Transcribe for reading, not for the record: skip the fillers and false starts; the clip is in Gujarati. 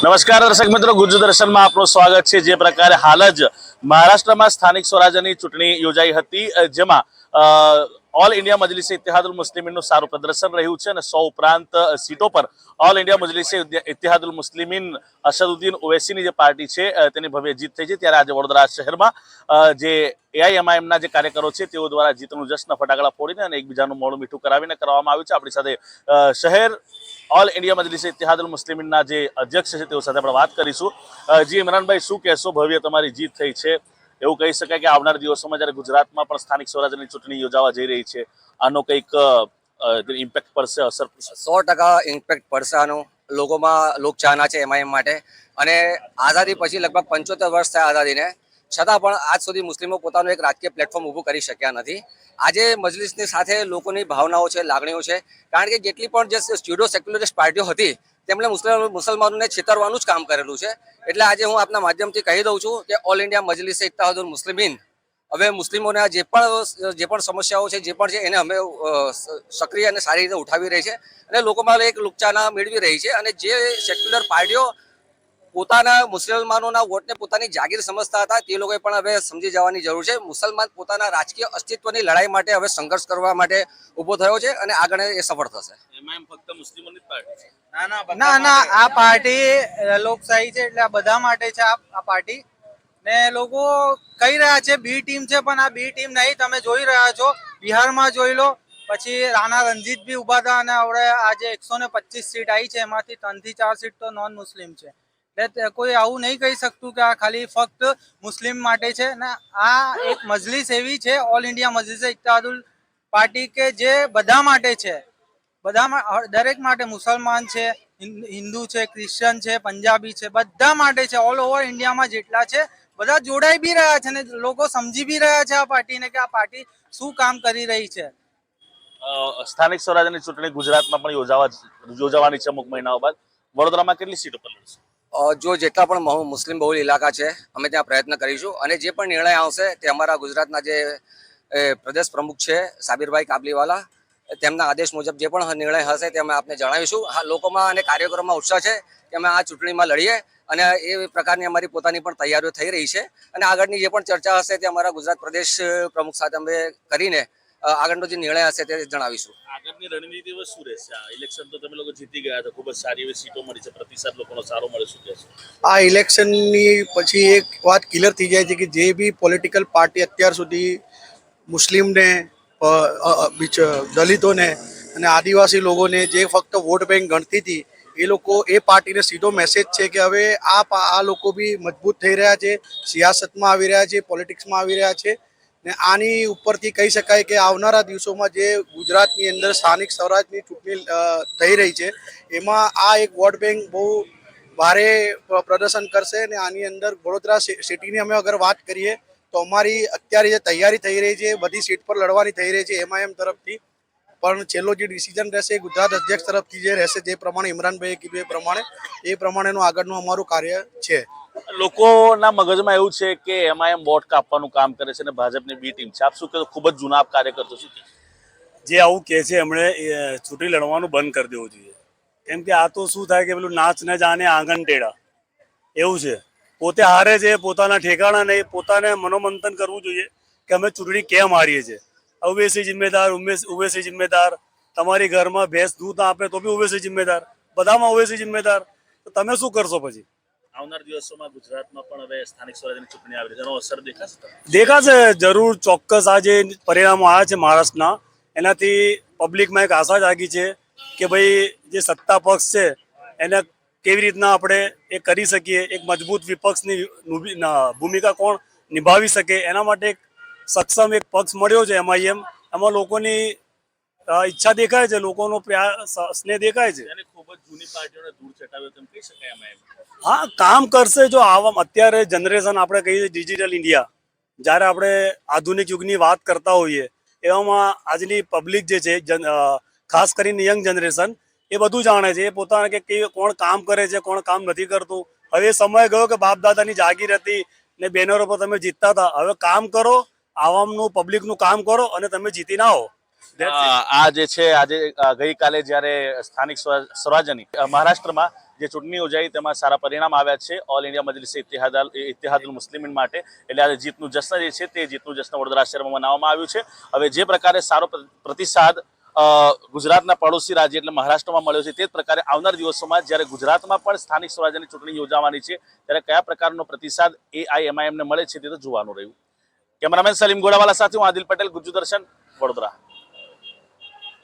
નમસ્કાર દર્શક મિત્રો, ગુજુ દર્શનમાં આપનું સ્વાગત છે। જે પ્રકારે હાલ જ મહારાષ્ટ્રમાં સ્થાનિક સ્વરાજ્યની ચૂંટણી યોજાઈ હતી, જેમાં ઓલ ઇન્ડિયા મજલિસે ઇત્तेहादुल મુસ્લિમીનનું સારું પ્રદર્શન રહ્યું છે અને 100 ઉપરાંત સીટો પર ઓલ ઇન્ડિયા મજલિસે ઇત્तेहादुल મુસ્લિમીન અસદુદ્દીન ઓવૈસીની જે પાર્ટી છે તેની ભવ્ય જીત થઈ છે। ત્યારે આજે વડોદરા શહેરમાં જે એઆઈએમઆઈએમના જે કાર્યકરો છે તેઓ દ્વારા જીતનું જશ્ન ફટાકડા ફોડીને અને એકબીજાનું મોઢું મીઠું કરાવીને કરવામાં આવ્યું છે। આપણી સાથે શહેર ઓલ ઇન્ડિયા મજલિસે ઇત્तेहादुल મુસ્લિમીનના જે અધ્યક્ષ છે તેઓ સાથે આપણે વાત કરીશું। જી ઇમરાનભાઈ, શું કહેશો? ભવ્ય તમારી જીત થઈ છે, એવું કહી શકાય કે આવનાર દિવસોમાં જ્યારે ગુજરાતમાં પણ સ્થાનિક સ્વરાજ્યની ચૂંટણી યોજાવા જઈ રહી છે, આનો કંઈક ઇમ્પેક્ટ પડશે, અસર પડશે? 100% ઇમ્પેક્ટ પડશે આનો। લોકોમાં લોકચાહના છે એમઆઈએમ માટે, અને આઝાદી પછી લગભગ 75 વર્ષ થયા આઝાદીને, છતાં પણ આજ સુધી મુસ્લિમો પોતાનું એક રાજકીય પ્લેટફોર્મ ઊભું કરી શક્યા નથી। આજે મજલિસની સાથે લોકોની ભાવનાઓ છે, લાગણીઓ છે, કારણ કે જેટલી પણ જે સ્યુડો સેક્યુલરિસ્ટ પાર્ટીઓ હતી તેમણે મુસલમાનોને છેતરવાનું જ કામ કરેલું છે। એટલે આજે હું આપના માધ્યમથી કહી દઉં છું કે ઓલ ઇન્ડિયા મજલિસે ઇત્तेहादुल મુસ્લિમીન હવે મુસ્લિમોના જે પણ સમસ્યાઓ છે, જે પણ છે, એને અમે સક્રિય અને સારી રીતે ઉઠાવી રહી છે અને લોકોમાં એક લોકચાહના મેળવી રહી છે। અને જે સેક્યુલર પાર્ટીઓ પોતાના મુસલમાનોના વોટને પોતાની જાગીર સમજતા હતા તે લોકોએ પણ હવે સમજી જવાની જરૂર છે। મુસલમાન પોતાના રાજકીય અસ્તિત્વની લડાઈ માટે હવે સંઘર્ષ કરવા માટે ઊભો થયો છે અને આગળ એ સફળ થશે। એમાં ફક્ત મુસ્લિમોની જ પાર્ટી છે? ના, આ પાર્ટી લોકશાહી છે, એટલે આ બધા માટે છે આ પાર્ટી। ને લોકો કહી રહ્યા છે બી ટીમ છે, પણ આ બી ટીમ નહીં। તમે જોઈ રહ્યા છો, બિહારમાં જોઈ લો, પછી રાણા રણજીત બી ઉભા હતા અને હવે આજે 125 સીટ આવી છે, એમાંથી 3 થી 4 સીટ તો નોન મુસ્લિમ છે। એટલે કોઈ આવું નહીં કહી શકતું કે આ ખાલી ફક્ત મુસ્લિમ માટે છે। ને આ એક મજલિસ એવી છે, ઓલ ઇન્ડિયા મજલિસ ઇત્तेहादुल પાર્ટી, કે જે બધા માટે છે, દરેક માટે, મુસલમાન છે, હિન્દુ છે, ક્રિશ્ચિયન છે, પંજાબી છે, બધા માટે છે। ઓલ ઓવર ઇન્ડિયામાં જેટલા છે બધા જોડાઈ બી રહ્યા છે ને લોકો સમજી બી રહ્યા છે આ પાર્ટીને, કે આ પાર્ટી શું કામ કરી રહી છે। સ્થાનિક સ્વરાજ્યની ચૂંટણી ગુજરાતમાં પણ યોજાવાની છે અમુક મહિનાઓ બાદ। વડોદરામાં કેટલી સીટો પર લડશે? જો જેટલા પણ મુસ્લિમ બહુલ ઇલાકા છે અમે ત્યાં પ્રયત્ન કરીશું, અને જે પણ નિર્ણય આવશે તે અમારા ગુજરાતના જે પ્રદેશ પ્રમુખ છે સાબિરભાઈ કાબલીવાલા, તેમના આદેશ મુજબ જે પણ નિર્ણય હશે તે અમે આપને જણાવીશું। હા, લોકોમાં અને કાર્યકરોમાં ઉત્સાહ છે કે અમે આ ચૂંટણીમાં લડીએ, અને એ પ્રકારની અમારી પોતાની પણ તૈયારીઓ થઈ રહી છે। અને આગળની જે પણ ચર્ચા હશે તે અમારા ગુજરાત પ્રદેશ પ્રમુખ સાથે અમે કરીને આગળનો જે નિર્ણય હશે તે જણાવીશું। આગળની રણનીતિ શું રહેશે? આ ઇલેક્શન તો તમે લોકો જીતી ગયા હતા, ખૂબ જ સારી એવી સીટો મળી છે, પ્રતિસાદ લોકોનો સારો મળે, શું કહેશો? આ ઇલેક્શનની પછી એક વાત ક્લિયર થઈ જાય છે કે જે બી પોલિટિકલ પાર્ટી અત્યાર સુધી મુસ્લિમને, દલિતોને અને આદિવાસી લોકોને જે ફક્ત વોટ બેંક ગણતી હતી, એ લોકો એ પાર્ટીને સીધો મેસેજ છે કે હવે આ લોકો બી મજબૂત થઈ રહ્યા છે, સિયાસતમાં આવી રહ્યા છે, પોલિટિક્સમાં આવી રહ્યા છે। ને આની ઉપરથી કહી શકાય કે આવનારા દિવસોમાં જે ગુજરાતની અંદર સ્થાનિક સ્વરાજની ચૂંટણી થઈ રહી છે, એમાં આ એક વોટ બેંક બહુ ભારે પ્રદર્શન કરશે। અને આની અંદર વડોદરા સિટીની અમે અગર વાત કરીએ તો અમારી અત્યારે જે તૈયારી થઈ રહી છે, બધી સીટ પર લડવાની થઈ રહી છે એમઆઈએમ તરફથી, પણ છેલ્લો જે ડિસિઝન રહેશે ગુજરાત અધ્યક્ષ તરફથી જે રહેશે, જે પ્રમાણે ઇમરાનભાઈએ કીધું એ પ્રમાણેનું આગળનું અમારું કાર્ય છે। લોકોના મગજમાં એવું છે કે એમઆઈએમ વોટ કાપવાનું કામ કરે છે અને ભાજપની બી ટીમ છે, આપ શું કહેશો? ખૂબ જ જૂના આપ કાર્યકર્તા, શું કહેશો? જે આવું કહે છે એમણે ચૂંટણી લડવાનું બંધ કરી દેવું જોઈએ, કેમ કે આ તો શું થાય કે પેલું નાચ ન જાણે આંગણ ટેડા એવું છે। પોતે હારે છે, પોતાના ઠેકાણા નહીં, પોતાને મનોમંથન કરવું જોઈએ કે અમે ચૂંટણી કેમ હારીએ છીએ। ઓવેસી જિમ્મેદાર, ઓવેસી જિમ્મેદાર, તમારી ઘરમાં ભેંસ દૂધ ના આપે તો બી ઓવેસી જિમ્મેદાર, બધામાં ઓવેસી જિમ્મેદાર, તો તમે શું કરશો પછી? આવનાર દિવસોમાં ગુજરાતમાં પણ હવે સ્થાનિક સ્વરાજ્યની ચૂંટણી આવી રહી છે, એનો અસર દેખાશે? દેખાશે જરૂર, ચોક્કસ। આ જે પરિણામો આવ્યા છે મહારાષ્ટ્રના, એનાથી પબ્લિકમાં એક આશા જાગી છે કે ભાઈ જે સત્તા પક્ષ છે એને કેવી રીતના આપણે એ કરી શકીએ, એક મજબૂત વિપક્ષની ભૂમિકા કોણ નિભાવી શકે, એના માટે એક સક્ષમ એક પક્ષ મળ્યો છે એમઆઈએમ। એમાં લોકોની ઈચ્છા દેખાય છે, લોકોનો સ્નેહ દેખાય છે। ખૂબ જ જૂની પાર્ટીઓને દૂર ચટાવ્યો તેમ કહી શકાય એમઆઈએમ? હા, કામ કરશે। જો અત્યારે જનરેશન આપણે કહીએ ડિજિટલ ઇન્ડિયા, જ્યારે આપણે આધુનિક યુગની વાત કરતા હોઈએ, એવામાં આજની પબ્લિક જે છે, ખાસ કરીને યંગ જનરેશન, એ બધું જાણે છે। એ પોતાને કે કોણ કામ કરે છે, કોણ કામ નથી કરતું। હવે સમય ગયો કે બાપ દાદાની જાગીર હતી ને બેનરો પર તમે જીતતા હતા, હવે કામ કરો, આવામનું, પબ્લિકનું કામ કરો અને તમે જીતીને આવો। આ જે છે, આજે ગઈકાલે જ્યારે સ્થાનિક સ્વરાજ્યની મહારાષ્ટ્રમાં જે ચૂંટણી યોજાઈ તેમાં સારા પરિણામ આવ્યા છે ઓલ ઇન્ડિયા મજલિસે ઇત્તેહાદુલ મુસ્લિમીન માટે. એટલે આજે જીતનું જશ્ન જે છે તે જીતનું જશ્ન વડોદરા શહેરમાં મનાવવામાં આવ્યું છે. હવે જે પ્રકારે સારો પ્રતિસાદ ગુજરાતના પડોશી રાજ્ય એટલે મહારાષ્ટ્રમાં મળ્યો છે તે જ પ્રકારે આવનાર દિવસોમાં જ્યારે ગુજરાતમાં પણ સ્થાનિક સ્વરાજ્યની ચૂંટણી યોજાવાની છે ત્યારે કયા પ્રકારનો પ્રતિસાદ AIMIM ને મળે છે તે તો જોવાનું રહ્યું. કેમેરામેન સલીમ ગોડાવાલા સાથે હું આદિલ પટેલ, ગુજ્જુ દર્શન, વડોદરા.